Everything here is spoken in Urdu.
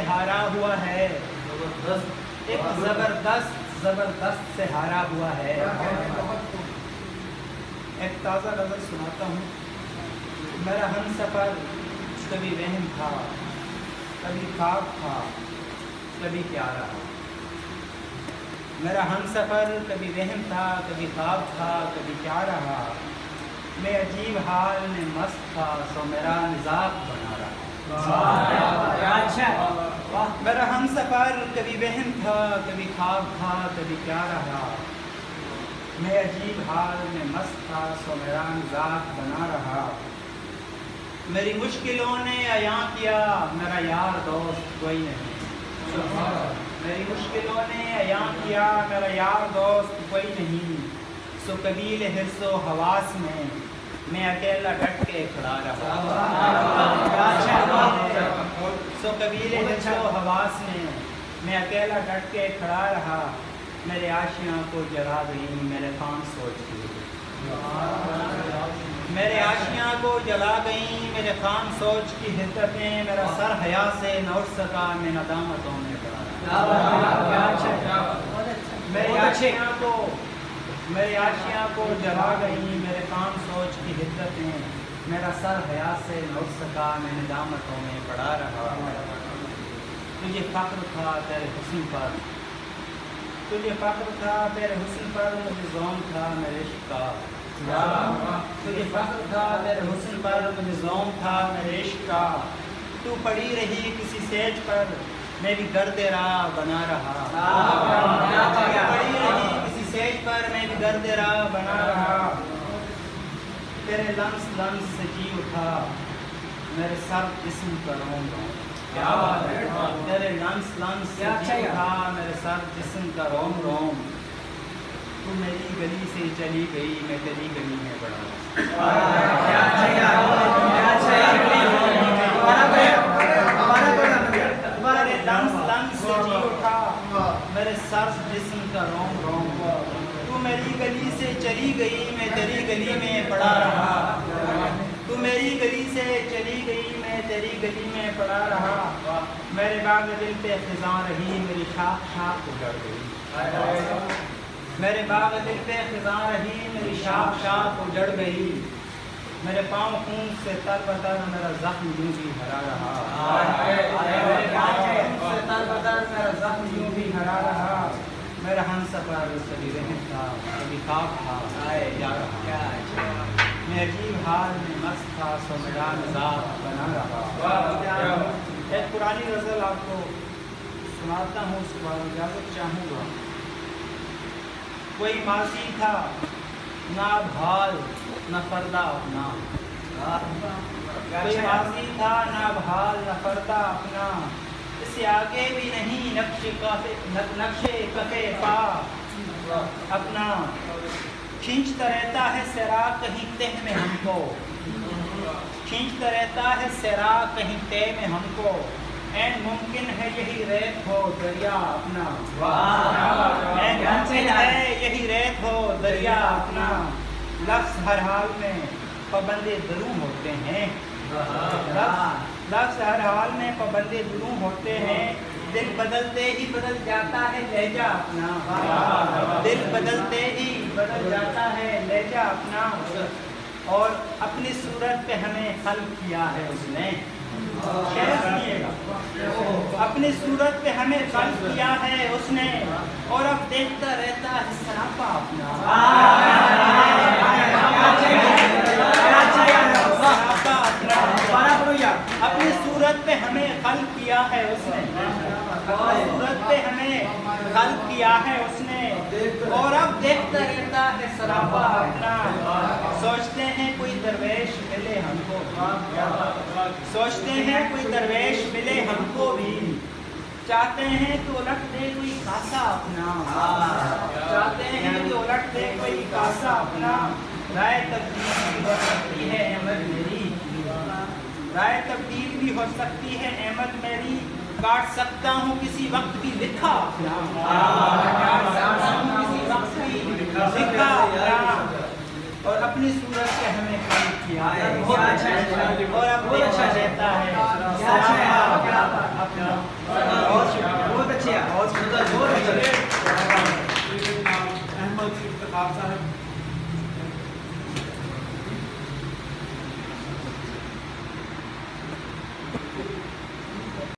ہارا ہوا ہے، ایک زبردست سے ہارا ہوا ہے۔ ایک تازہ نظر سناتا ہوں۔ میرا ہم سفر کبھی وہم تھا، کبھی خواب تھا، کبھی کیا رہا۔ میرا ہم سفر کبھی وہم تھا، کبھی خواب تھا، کبھی کیا رہا۔ میں عجیب حال میں مست تھا، سو میرا مزاج بنا رہا۔ میرا ہم سفر کبھی وہم تھا، کبھی خواب تھا، کبھی کیا رہا۔ میں عجیب حال میں مست تھا، سو میرا مزاج بنا رہا۔ میری مشکلوں نے عیاں کیا، میرا یار دوست کوئی نہیں۔ میری مشکلوں نے عیاں کیا، میرا یار دوست کوئی نہیں۔ سو قبیل حرص و حواس میں اکیلا ڈٹ کے کھڑا رہا۔ سو قبیل حرص و حواس میں اکیلا ڈٹ کے کھڑا رہا۔ میرے آشیاں کو جلا گئی میرے خام سوچ کی، میرے آشیاں کو جلا گئیں میرے خام سوچ کی حدتیں۔ میرا سر حیا سے نہ اٹھ سکا، میں ندامتوں میں پڑا رہا۔ میرے آشیاں کو جلا گئیں میرے خام سوچ کی حدتیں۔ میرا سر حیا سے نہ اٹھ سکا، میں ندامتوں میں پڑا رہا۔ تجھے فخر تھا تیرے حسن پر، تجھے فخر تھا تیرے حسن پر، مجھے ذوق تھا میرے عشق کا۔ تجھے فخر تھا تیرے حسن پر، مجھے ذوق تھا میرے عشق کا۔ تو پڑی رہی کسی سیج پر، میں بھی گرد راہ بنا رہا۔ پڑی رہی کسی سیج پر، میں بھی گرد راہ بنا رہا۔ تیرے لمس لمس سے جی اٹھا میرے سر جسم کا روم روم۔ تیرے لمس لمس سے جی اٹھا میرے سر جسم کا روم روم۔ تو میری گلی سے چلی گئی، میں تیری گلی میں بڑا۔ تیرے لمس لمس سے جی اٹھا میرے سر جسم کا روم روم۔ تو میری گلی سے چلی گئی، میں تیری گلی میں پڑا رہا۔ تو میری گلی سے چلی گئی، میں تیری گلی میں پڑا رہا۔ میرے باغ دل پہ خزاں رہی، میری شاخ شاخ اجڑ گئی۔ میرے باغ دل پہ خزاں رہی، میری شاخ شاخ اجڑ گئی۔ میرے پاؤں خون سے تر بتر، میرا زخم یوں بھی ہرا رہا۔ میرے پاؤں خون سے تر بتر، میرا زخم یوں بھی ہرا رہا۔ میرا ہم سفر کبھی رحم تھا، کبھی خواب تھا، کیا رہا۔ میں عجیب حال میں مست تھا، سو میرا مزاج بنا رہا۔ ایک پرانی غزل آپ کو سناتا ہوں، اس کے بعد اجازت چاہوں گا۔ کوئی ماضی تھا نہ اب حال، نہ فردہ اپنا۔ کوئی ماضی تھا نہ اب حال، نہ فردہ اپنا۔ اس سے آگے بھی نہیں نقش کفے پا اپنا۔ کھینچتا رہتا ہے سراغ کہیں تہ میں ہم کو، کھینچتا رہتا ہے سراغ کہیں تہ میں ہم کو۔ این ممکن ہے یہی ریت ہو دریا اپنا، این ممکن ہے یہی ریت ہو دریا اپنا۔ لفظ ہر حال میں پابند دروں ہوتے ہیں، لفظ ہر حال میں پابند دروں ہوتے ہیں۔ دل بدلتے ہی بدل جاتا ہے لہجہ اپنا، دل بدلتے ہی بدل جاتا ہے لہجہ اپنا۔ اور اپنی صورت پہ ہمیں خلق کیا ہے اس نے، اپنی صورت پہ ہمیں خلق کیا ہے اس نے۔ اور اب دیکھتا رہتا ہے سراپا اپنا، اپنی صورت پہ ہمیں خلق کیا ہے اس نے، اپنی صورت پہ ہمیں خلق کیا ہے اس نے۔ اور اب دیکھتا رہتا ہے سراپا اپنا۔ سوچتے ہیں کوئی درویش ملے ہم کو، سوچتے ہیں کوئی درویش ملے ہم کو بھی۔ چاہتے ہیں کہ الٹ دے کوئی کاسا اپنا، چاہتے ہیں کہ الٹ دے کوئی کاسا اپنا۔ رائے تبدیل بھی ہو سکتی ہے احمد میری، رائے تبدیل بھی ہو سکتی ہے احمد میری۔ کاٹ سکتا ہوں کسی وقت بھی لکھا اپنا، کاٹ سکتا ہوں کسی وقت بھی لکھا اپنا۔ اور اپنی صورت سے ہمیں خلق کیا ہے، اور اب دیکھا رہتا ہے اپنا۔ آپ صاحب